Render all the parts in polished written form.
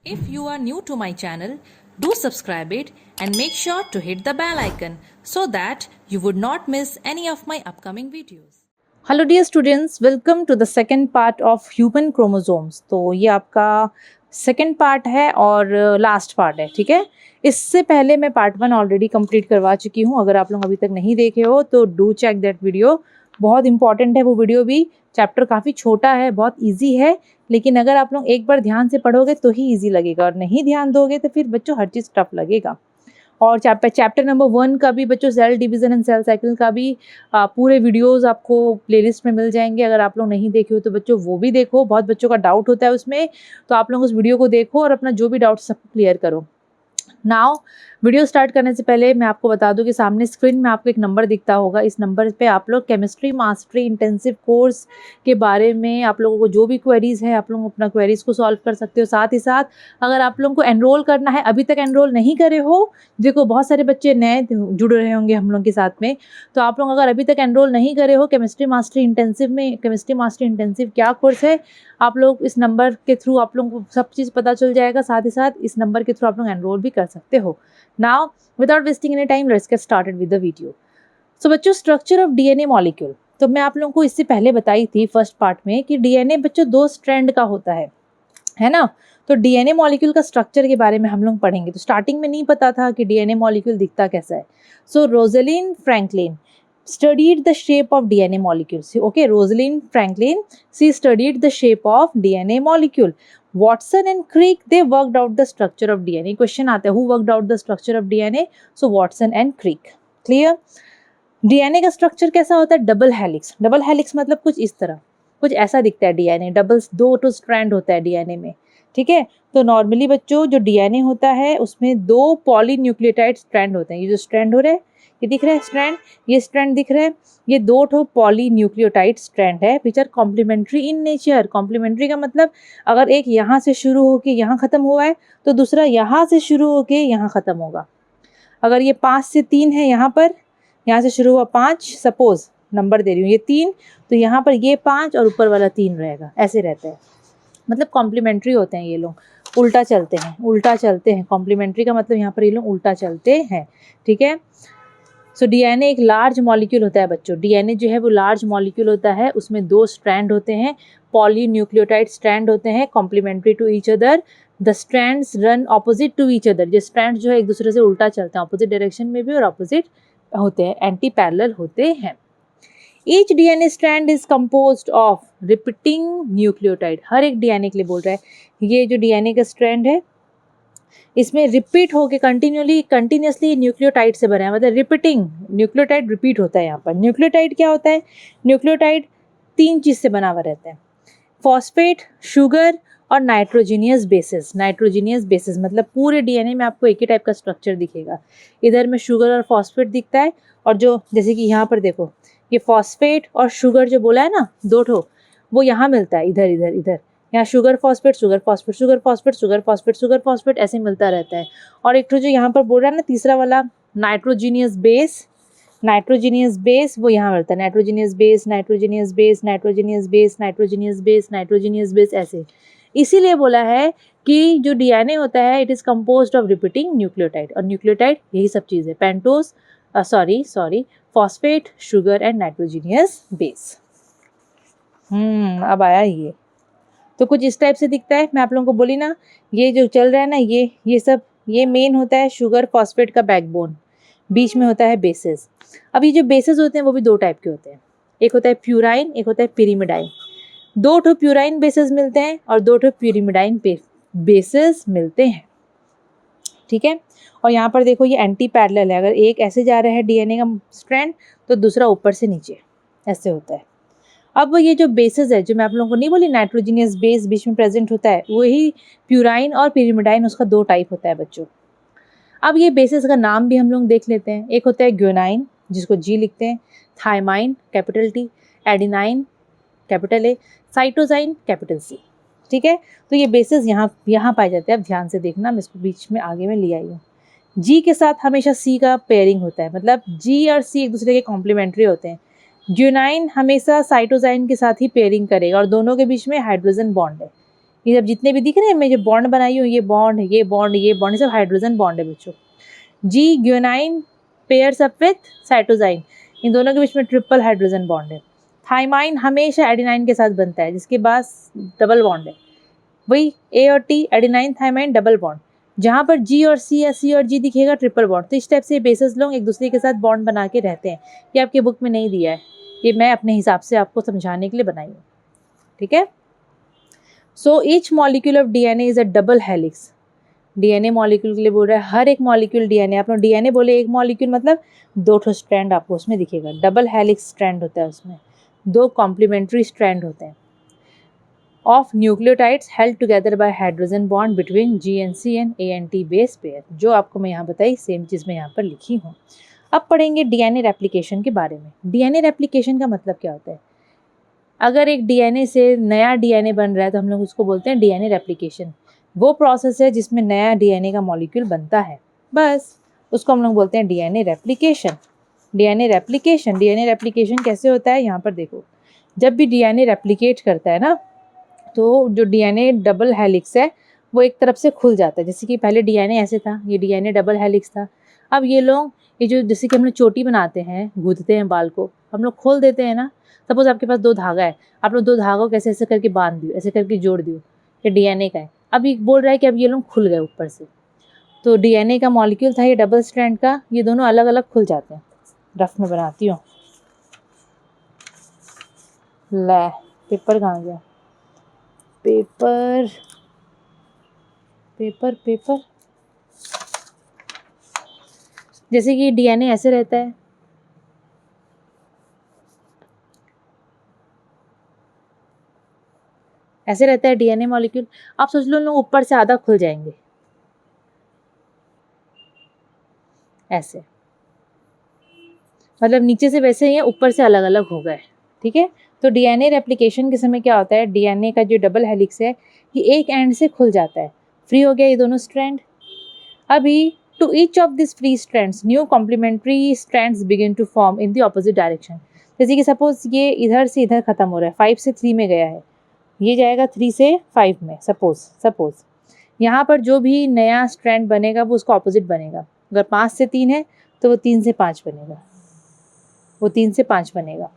If you are new to my channel, do subscribe it and make sure to hit the bell icon so that you would not miss any of my upcoming videos. Hello dear students, welcome to the second part of human chromosomes. तो ये आपका second part है और last part है, ठीक है। इससे पहले मैं पार्ट 1 ऑलरेडी कंप्लीट करवा चुकी हूँ। अगर आप लोग अभी तक नहीं देखे हो तो डू चेक दैट वीडियो, बहुत इंपॉर्टेंट है वो वीडियो भी। चैप्टर काफ़ी छोटा है, बहुत ईजी है, लेकिन अगर आप लोग एक बार ध्यान से पढ़ोगे तो ही ईजी लगेगा, और नहीं ध्यान दोगे तो फिर बच्चों हर चीज़ टफ लगेगा। और चैप्टर नंबर 1 का भी बच्चों cell division and cell cycle का भी पूरे वीडियोस आपको प्लेलिस्ट में मिल जाएंगे। अगर आप लोग नहीं देखे हो तो बच्चों वो भी देखो, बहुत बच्चों का डाउट होता है उसमें, तो आप लोग उस वीडियो को देखो और अपना जो भी डाउट सब क्लियर करो। नाउ वीडियो स्टार्ट करने से पहले मैं आपको बता दूं कि सामने स्क्रीन में आपको एक नंबर दिखता होगा। इस नंबर पे आप लोग केमिस्ट्री मास्टरी इंटेंसिव कोर्स के बारे में आप लोगों को जो भी क्वेरीज़ है आप लोग अपना क्वेरीज़ को सॉल्व कर सकते हो। साथ ही साथ अगर आप लोगों को एनरोल करना है, अभी तक एनरोल नहीं करे हो, देखो बहुत सारे बच्चे नए जुड़ रहे होंगे हम लोग के साथ में, तो आप लोग अगर अभी तक एनरोल नहीं करे हो केमिस्ट्री मास्टरी इंटेंसिव में, केमिस्ट्री मास्टरी इंटेंसिव क्या कोर्स है, आप लोग इस नंबर के थ्रू आप लोगों को सब चीज़ पता चल जाएगा। साथ ही साथ इस नंबर के थ्रू आप लोग एनरोल भी कर सकते हो। Now without wasting any time let's get started with the video. So बच्चों, स्ट्रक्चर ऑफ डीएनए मॉलिक्यूल, तो मैं आप लोगों को इससे पहले बताई थी फर्स्ट पार्ट में कि डीएनए बच्चों 2 स्ट्रैंड का होता है ना। तो डीएनए मॉलिक्यूल का स्ट्रक्चर के बारे में हम लोग पढ़ेंगे। तो स्टार्टिंग में नहीं पता था कि डीएनए मॉलिक्यूल दिखता कैसा है। So Rosalind Franklin studied the shape of DNA molecules. Okay, Rosalind Franklin, she studied the shape of DNA molecule. Watson and Crick, they worked out the structure of DNA. Question आता है, who worked out the structure of DNA? So Watson and Crick. Clear? DNA का structure कैसा होता है? Double helix. Double helix मतलब कुछ इस तरह, कुछ ऐसा दिखता है डीएनए। दो स्ट्रैंड होता है डीएनए में, ठीक है। तो नॉर्मली बच्चों जो डीएनए होता है उसमें 2 पॉलीन्यूक्लियोटाइड स्ट्रैंड होते हैं। ये जो स्ट्रैंड हो रहा है, ये दिख रहा है स्ट्रैंड, ये स्ट्रैंड दिख रहा है, ये 2 पॉलीन्यूक्लियोटाइड स्ट्रैंड है which are complementary in nature. Complementary का मतलब अगर एक यहाँ से शुरू होकर यहाँ खत्म हुआ है तो दूसरा यहाँ से शुरू होकर यहाँ खत्म होगा। अगर ये 5 से 3 है, यहाँ से शुरू हुआ 5, सपोज नंबर दे रही हूँ, ये 3, तो यहाँ पर ये 5 और ऊपर वाला 3 रहेगा, ऐसे रहता है। मतलब कॉम्प्लीमेंट्री होते हैं ये लोग, उल्टा चलते हैं। कॉम्प्लीमेंट्री का मतलब यहाँ पर ये लोग उल्टा चलते हैं, ठीक है। सो डीएनए एक लार्ज मॉलिक्यूल होता है बच्चों। डीएनए जो है वो लार्ज मॉलिक्यूल होता है, उसमें 2 स्ट्रैंड होते हैं, पॉलीन्यूक्लियोटाइड स्ट्रैंड होते हैं, complementary to each other. The strands run opposite to each other. जो स्ट्रैंड जो है एक दूसरे से उल्टा चलते हैं, ऑपोजिट डायरेक्शन में भी और ऑपोजिट होते हैं, एंटी पैरेलल होते हैं। Each DNA strand is composed of repeating nucleotide. हर एक डीएनए के लिए बोल रहा है, ये जो डीएनए का स्ट्रैंड है इसमें रिपीट होके कंटिन्यूसली न्यूक्लियोटाइड से बना है, मतलब रिपीटिंग न्यूक्लियोटाइड रिपीट होता है। यहाँ पर न्यूक्लियोटाइड क्या होता है? न्यूक्लियोटाइड 3 चीज़ से बना हुआ रहता है, फॉस्फेट, शुगर और नाइट्रोजीनियस बेसिस। नाइट्रोजीनियस बेसिस मतलब पूरे डीएनए में आपको एक ही टाइप का स्ट्रक्चर दिखेगा। इधर में शुगर और फॉस्फेट दिखता है, और जो जैसे कि यहाँ पर देखो ये फॉस्फेट और शुगर जो बोला है ना, 2 ठो, वो यहाँ मिलता है, इधर यहाँ sugar phosphate, sugar phosphate, sugar phosphate, sugar phosphate, sugar phosphate, ऐसे मिलता रहता है। और एक तो जो यहाँ पर बोल रहा है ना तीसरा वाला नाइट्रोजीनियस बेस, वो यहाँ मिलता है, नाइट्रोजीनियस बेस, ऐसे। इसीलिए बोला है कि जो डीएनए होता है it is composed of repeating nucleotide, और न्यूक्लियोटाइड यही सब चीज़ है, pentose phosphate, sugar and nitrogenous base. अब आया ये, तो कुछ इस टाइप से दिखता है। मैं आप लोगों को बोली ना, ये जो चल रहा है ना, ये सब, ये मेन होता है शुगर फॉस्फेट का बैकबोन, बीच में होता है बेसिस। अब ये जो बेसिस होते हैं वो भी 2 टाइप के होते हैं, एक होता है प्यूराइन, एक होता है पिरिमिडाइन। 2 ठो प्यूराइन बेसिस मिलते हैं और 2 ठो पिरिमिडाइन बेसिस मिलते हैं, ठीक है। और यहाँ पर देखो ये एंटी पैरेलल है, अगर एक ऐसे जा रहा है डीएनए का स्ट्रैंड तो दूसरा ऊपर से नीचे ऐसे होता है। अब ये जो बेसिस है, जो मैं आप लोगों को नहीं बोली नाइट्रोजीनियस बेस बीच में प्रेजेंट होता है, वही प्यूराइन और पिरिमिडाइन, उसका 2 टाइप होता है बच्चों। अब ये बेसिस का नाम भी हम लोग देख लेते हैं। एक होता है ग्वेनाइन, जिसको जी लिखते हैं, thymine capital T, adenine capital A, cytosine capital C, ठीक है। तो ये बेसिस यहाँ पाए जाते हैं। अब ध्यान से देखना, मैं इसको बीच में आगे में ले आई हूँ। जी के साथ हमेशा C का पेयरिंग होता है, मतलब जी और C एक दूसरे के कॉम्प्लीमेंट्री होते हैं। ग्वेनाइन हमेशा साइटोसाइन के साथ ही पेयरिंग करेगा और दोनों के बीच में हाइड्रोजन बॉन्ड है। ये जब जितने भी दिख रहे हैं मैं जो बॉन्ड बनाई हूँ, ये बॉन्ड, ये बॉन्ड, ये बॉन्ड, ये सब हाइड्रोजन बॉन्ड है बच्चों। जी ग्यूनाइन पेयर्स अप विथ साइटोजाइन, इन दोनों के बीच में ट्रिपल हाइड्रोजन बॉन्ड है। थाइमाइन हमेशा एडेनाइन के साथ बनता है जिसके पास डबल बॉन्ड है, वही ए और T, adenine thymine double bond. जहाँ पर जी और सी या सी और जी दिखेगा ट्रिपल बॉन्ड। तो इस टाइप से बेसिस लोग एक दूसरे के साथ बॉन्ड बना के रहते हैं। ये आपकी बुक में नहीं दिया है, ये मैं अपने हिसाब से आपको समझाने के लिए बनाई हूँ, ठीक है। So each molecule of DNA is a double helix. DNA molecule के लिए बोल रहा है, हर एक मॉलिक्यूल डीएनए, आप लोग डीएनए बोले एक मॉलिक्यूल मतलब 2 ठो स्ट्रैंड आपको उसमें दिखेगा, डबल हेलिक्स स्ट्रैंड होता है उसमें, 2 कॉम्प्लीमेंट्री स्ट्रैंड होते हैं of nucleotides held together by hydrogen bond between G and C and A and T base pair. जो आपको मैं यहाँ बताई सेम चीज़ मैं यहाँ पर लिखी हूँ। अब पढ़ेंगे डीएनए रेप्लिकेशन के बारे में। डीएनए रेप्लिकेशन का मतलब क्या होता है? अगर एक डीएनए से नया डीएनए बन रहा है तो हम लोग उसको बोलते हैं डीएनए रेप्लिकेशन। वो प्रोसेस है जिसमें नया डीएनए का मॉलिक्यूल बनता है, बस उसको हम लोग बोलते हैं DNA replication. DNA replication, DNA replication कैसे होता है यहाँ पर देखो। जब भी डीएनए रेप्लिकेट करता है ना, तो जो डीएनए डबल हेलिक्स है वो एक तरफ से खुल जाता है। जैसे कि पहले डीएनए ऐसे था, ये डीएनए डबल हेलिक्स था। अब ये लोग ये जो जैसे कि हम लोग चोटी बनाते हैं, गूंथते हैं बाल को, हम लोग खोल देते हैं ना। सपोज आपके पास 2 धागा है, आप लोग 2 धागों कैसे ऐसे करके बांध दियो, ऐसे करके जोड़ दियो, ये डीएनए का है। अब ये बोल रहा है कि अब ये लोग खुल गए ऊपर से। तो डीएनए का मॉलिक्यूल था ये डबल स्ट्रैंड का, ये दोनों अलग अलग खुल जाते हैं। रफ में बनाती हूँ, ले पेपर कहाँ गया, पेपर पेपर पेपर। जैसे कि डीएनए ऐसे रहता है, ऐसे रहता है डीएनए मॉलिक्यूल। आप सोच लो लोग ऊपर से आधा खुल जाएंगे ऐसे, मतलब नीचे से वैसे ही है, ऊपर से अलग अलग हो गए, ठीक है। तो डीएनए रेप्लिकेशन के समय क्या होता है, डीएनए का जो डबल हेलिक्स है ये एक एंड से खुल जाता है, फ्री हो गया ये दोनों स्ट्रैंड। अभी to each of this free strands new complementary strands begin to form in the opposite direction. जैसे कि सपोज ये इधर से इधर खत्म हो रहा है, 5 से 3 में गया है, ये जाएगा 3 से 5 में। सपोज यहाँ पर जो भी नया स्ट्रैंड बनेगा वो उसका ऑपोजिट बनेगा। अगर 5 से 3 है तो वो 3 से 5 बनेगा, वो 3 से 5 बनेगा,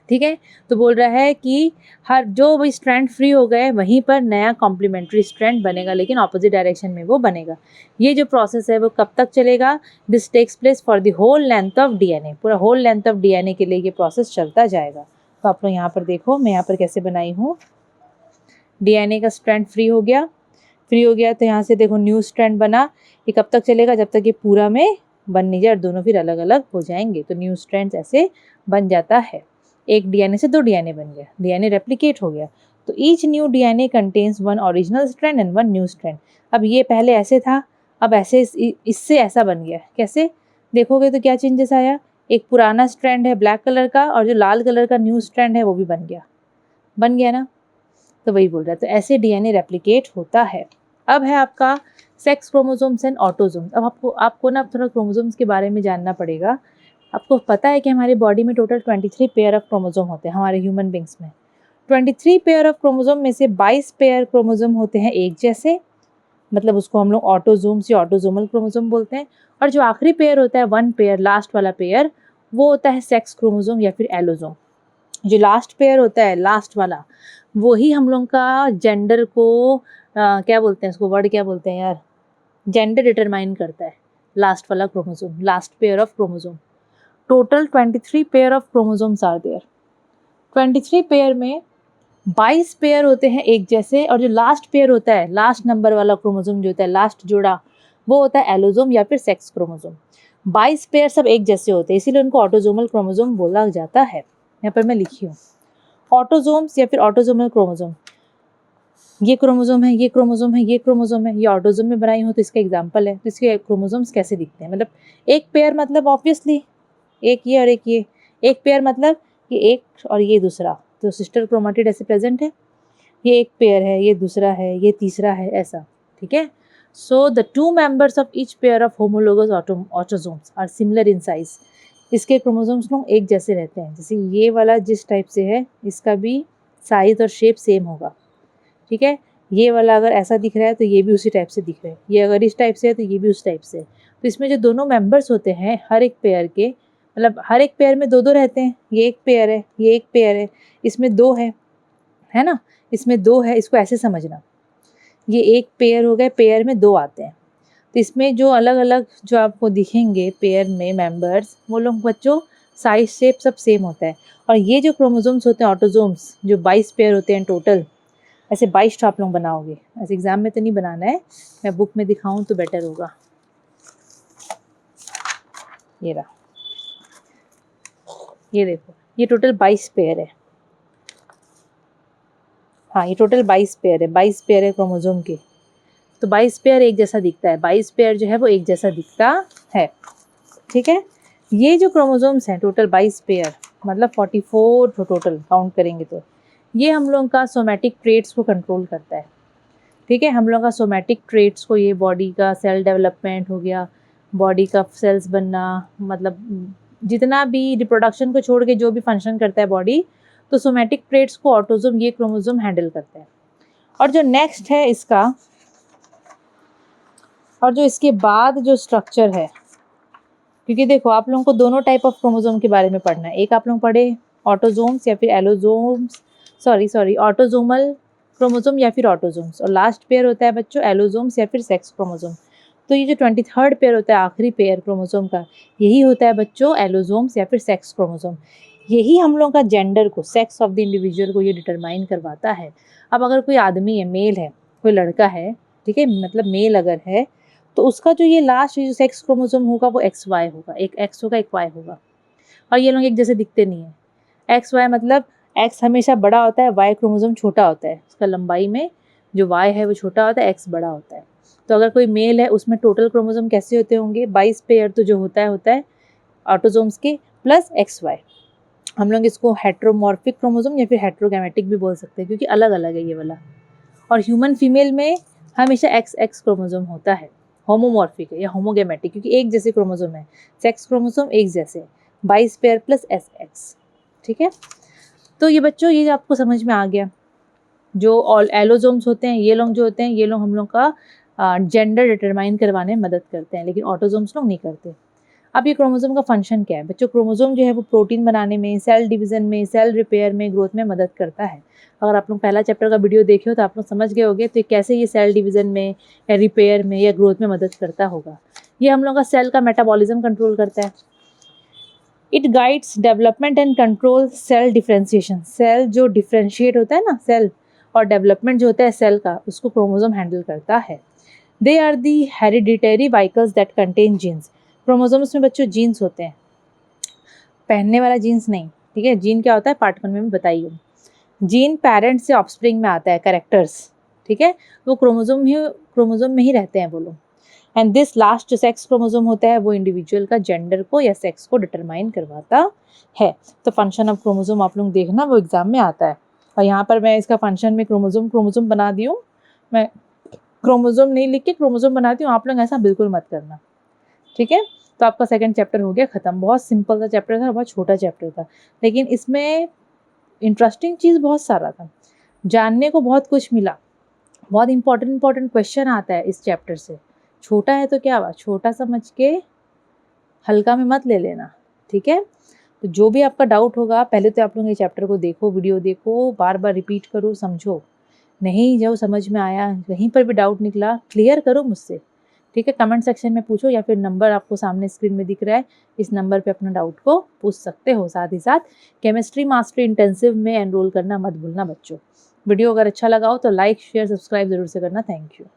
ठीक है। तो बोल रहा है कि हर जो भी स्ट्रैंड फ्री हो गए वहीं पर नया कॉम्प्लीमेंट्री स्ट्रैंड बनेगा, लेकिन ऑपोजिट डायरेक्शन में वो बनेगा। ये जो प्रोसेस है वो कब तक चलेगा? This takes place for the whole length of DNA. पूरा होल लेंथ ऑफ डीएनए के लिए ये प्रोसेस चलता जाएगा। तो आप लोग यहाँ पर देखो, मैं यहाँ पर कैसे बनाई हूँ। डीएनए का स्ट्रैंड फ्री हो गया, तो यहाँ से देखो न्यू स्ट्रैंड बना। ये कब तक चलेगा? जब तक ये पूरा में बन नहीं जाए और दोनों फिर अलग अलग हो जाएंगे। तो न्यू स्ट्रैंड ऐसे बन जाता है। एक डीएनए से 2 डीएनए बन गया, डीएनए रेप्लिकेट हो गया। तो each new DNA contains 1 original strand and 1 new strand. अब ये पहले ऐसे था, अब ऐसे इससे ऐसा बन गया। कैसे देखोगे तो क्या चेंजेस आया? एक पुराना स्ट्रैंड है ब्लैक कलर का और जो लाल कलर का न्यू स्ट्रैंड है वो भी बन गया ना। तो वही बोल रहा है। तो ऐसे डीएनए रेप्लिकेट होता है। अब है आपका सेक्स क्रोमोसोम्स एंड ऑटोसोम्स। अब आपको ना थोड़ा क्रोमोसोम्स के बारे में जानना पड़ेगा। आपको पता है कि हमारी बॉडी में टोटल 23 पेयर ऑफ क्रोमोसोम होते हैं हमारे ह्यूमन बींग्स में। 23 पेयर ऑफ क्रोमोसोम में से 22 पेयर क्रोमोसोम होते हैं एक जैसे, मतलब उसको हम लोग ऑटोजोम्स या ऑटोजोमल क्रोमोसोम बोलते हैं। और जो आखिरी पेयर होता है 1 पेयर, लास्ट वाला पेयर, वो होता है सेक्स क्रोमोसोम या फिर एलोसोम। जो लास्ट पेयर होता है, लास्ट वाला, वही हम लोग का जेंडर को क्या बोलते हैं, उसको वर्ड क्या बोलते हैं यार, जेंडर डिटरमाइन करता है। लास्ट वाला chromosome, last pair of chromosome. Total 23 pair of chromosomes are there. 23 pair में 22 पेयर होते हैं एक जैसे, और जो लास्ट पेयर होता है, लास्ट नंबर वाला क्रोमोसोम जो होता है, लास्ट जोड़ा, वो होता है एलोसोम या फिर सेक्स क्रोमोसोम। 22 पेयर सब एक जैसे होते हैं, इसीलिए उनको ऑटोजोमल क्रोमोसोम बोला जाता है। यहाँ पर मैं लिखी हूँ ऑटोजोम्स या फिर ऑटोजोमल क्रोमोसोम। ये क्रोमोसोम है, ये क्रोमोसोम है, ये क्रोमोसोम है, ये ऑटोजोम में बनाई हो तो इसका एग्जाम्पल है। तो इसके क्रोमोसोम्स कैसे दिखते हैं? मतलब एक पेयर मतलब ऑब्वियसली एक ये और एक ये। एक पेयर मतलब ये एक और ये दूसरा, तो सिस्टर क्रोमाटिड ऐसे प्रेजेंट है। ये एक पेयर है, ये दूसरा है, ये तीसरा है, ऐसा, ठीक है। So the 2 members of each pair of homologous autosomes are similar in size. इसके क्रोमोसोम्स लोग एक जैसे रहते हैं। जैसे ये वाला जिस टाइप से है, इसका भी साइज और शेप सेम होगा, ठीक है। ये वाला अगर ऐसा दिख रहा है तो ये भी उसी टाइप से दिख रहा है, ये अगर इस टाइप से है तो ये भी उस टाइप से है। तो इसमें जो दोनों मेंबर्स होते हैं हर एक पेयर के, मतलब हर एक पेयर में दो दो रहते हैं, ये एक पेयर है, ये एक पेयर है, इसमें दो है ना, इसमें दो है, इसको ऐसे समझना, ये एक पेयर हो गए, पेयर में दो आते हैं। तो इसमें जो अलग अलग जो आपको दिखेंगे पेयर में मेंबर्स, वो लोग बच्चों साइज शेप सब सेम होता है। और ये जो क्रोमोसोम्स होते हैं ऑटोसोम्स, जो 22 पेयर होते हैं टोटल, ऐसे 22 आप लोग बनाओगे, ऐसे एग्जाम में तो नहीं बनाना है, मैं बुक में दिखाऊं तो बेटर होगा। ये रहा, ये देखो, ये टोटल 22 पेयर है। हाँ, ये टोटल 22 पेयर है, 22 पेयर है क्रोमोसोम के। तो 22 पेयर एक जैसा दिखता है, 22 पेयर जो है वो एक जैसा दिखता है, ठीक है। ये जो क्रोमोसोम्स हैं टोटल 22 पेयर, मतलब 44 टोटल काउंट करेंगे तो, ये हम लोग का सोमैटिक ट्रेट्स को कंट्रोल करता है, ठीक है। हम लोग का सोमैटिक ट्रेट्स को, ये बॉडी का सेल डेवलपमेंट हो गया, बॉडी का सेल्स बनना, मतलब जितना भी रिप्रोडक्शन को छोड़ के जो भी फंक्शन करता है बॉडी, तो सोमैटिक ट्रेट्स को ऑटोसोम, ये क्रोमोसोम हैंडल करता है। और जो नेक्स्ट है इसका, और जो इसके बाद जो स्ट्रक्चर है, क्योंकि देखो आप लोगों को दोनों टाइप ऑफ क्रोमोसोम के बारे में पढ़ना है। एक आप लोग पढ़े ऑटोसोम्स या फिर एलोसोम्स, सॉरी ऑटोसोमल क्रोमोसोम या फिर ऑटोसोम्स, और लास्ट पेयर होता है बच्चों एलोसोम्स या फिर सेक्स क्रोमोसोम। तो ये जो 23rd पेयर होता है, आखिरी पेयर क्रोमोसोम का, यही होता है बच्चों एलोसोम्स या फिर सेक्स क्रोमोसोम। यही हम लोग का जेंडर को, सेक्स ऑफ द इंडिविजुअल को ये डिटरमाइन करवाता है। अब अगर कोई आदमी है, मेल है, कोई लड़का है, ठीक है, मतलब मेल अगर है, तो उसका जो ये लास्ट जो सेक्स क्रोमोसोम होगा वो XY होगा, एक X होगा एक Y होगा। और ये लोग एक जैसे दिखते नहीं है। XY मतलब X हमेशा बड़ा होता है, Y क्रोमोसोम छोटा होता है, उसका लंबाई में जो Y है वो छोटा होता है, X बड़ा होता है। तो अगर कोई मेल है, उसमें टोटल क्रोमोसोम कैसे होते होंगे, 22 पेयर तो जो होता है ऑटोसोम्स के प्लस XY। हम लोग इसको हेट्रोमॉर्फिक क्रोमोसोम या फिर हेट्रोगैमेटिक भी बोल सकते हैं, क्योंकि अलग अलग है ये वाला। और ह्यूमन फीमेल में हमेशा XX क्रोमोसोम होता है, होमोमॉर्फिक है या होमोगैमेटिक, क्योंकि एक जैसे क्रोमोसोम है, सेक्स क्रोमोसोम एक जैसे, 22 पेयर प्लस XX, ठीक है। तो ये बच्चों, ये आपको समझ में आ गया। जो ऑल एलोसोम्स होते हैं, ये लोग जो होते हैं, ये लोग हम लोग का जेंडर डिटरमाइन करवाने में मदद करते हैं, लेकिन ऑटोसोम्स लोग नहीं करते। अब ये क्रोमोसोम का फंक्शन क्या है बच्चों, क्रोमोसोम जो है वो प्रोटीन बनाने में, सेल डिवीजन में, सेल रिपेयर में, ग्रोथ में मदद करता है। अगर आप लोग पहला चैप्टर का वीडियो देखे हो तो आप लोग समझ गए होंगे तो कैसे ये सेल डिवीजन में या रिपेयर में या ग्रोथ में मदद करता होगा। ये हम लोग का सेल का मेटाबॉलिज्म कंट्रोल करता है। It guides development and control cell differentiation. Cell जो डिफ्रेंशिएट होता है ना, सेल, और डेवलपमेंट जो होता है सेल का, उसको क्रोमोसोम हैंडल करता है। They are the hereditary vehicles that contain genes. Chromosomes में बच्चों जीन्स होते हैं, पहनने वाला जीन्स नहीं, ठीक है। जीन क्या होता है पार्ट 1 में बताइए। जीन पेरेंट्स से ऑफस्प्रिंग में आता है, कैरेक्टर्स, ठीक है, वो क्रोमोसोम में ही रहते हैं वो लोग। एंड दिस लास्ट जो सेक्स क्रोमोसोम होता है वो इंडिविजुअल का जेंडर को या सेक्स को डिटरमाइन करवाता है। तो फंक्शन ऑफ क्रोमोसोम आप लोग देखना, वो एग्जाम में आता है। और यहाँ पर मैं इसका फंक्शन में क्रोमोसोम बना दी हूँ, मैं क्रोमोसोम नहीं लिख के क्रोमोसोम बनाती हूँ, आप लोग ऐसा बिल्कुल मत करना, ठीक है। तो आपका सेकंड चैप्टर हो गया ख़त्म। बहुत सिंपल सा चैप्टर था, बहुत छोटा चैप्टर था, लेकिन इसमें इंटरेस्टिंग चीज़ बहुत सारा था, जानने को बहुत कुछ मिला। बहुत इंपॉर्टेंट क्वेश्चन आता है इस चैप्टर से। छोटा है तो क्या हुआ, छोटा समझ के हल्का में मत ले लेना, ठीक है। तो जो भी आपका डाउट होगा, पहले तो आप लोग ये चैप्टर को देखो, वीडियो देखो, बार बार रिपीट करो, समझो। नहीं जो समझ में आया, कहीं पर भी डाउट निकला, क्लियर करो मुझसे, ठीक है। कमेंट सेक्शन में पूछो, या फिर नंबर आपको सामने स्क्रीन में दिख रहा है, इस नंबर पे अपना डाउट को पूछ सकते हो। साथ ही साथ केमिस्ट्री मास्टरी इंटेंसिव में एनरोल करना मत भूलना बच्चों। वीडियो अगर अच्छा लगा हो तो लाइक शेयर सब्सक्राइब जरूर से करना। Thank you.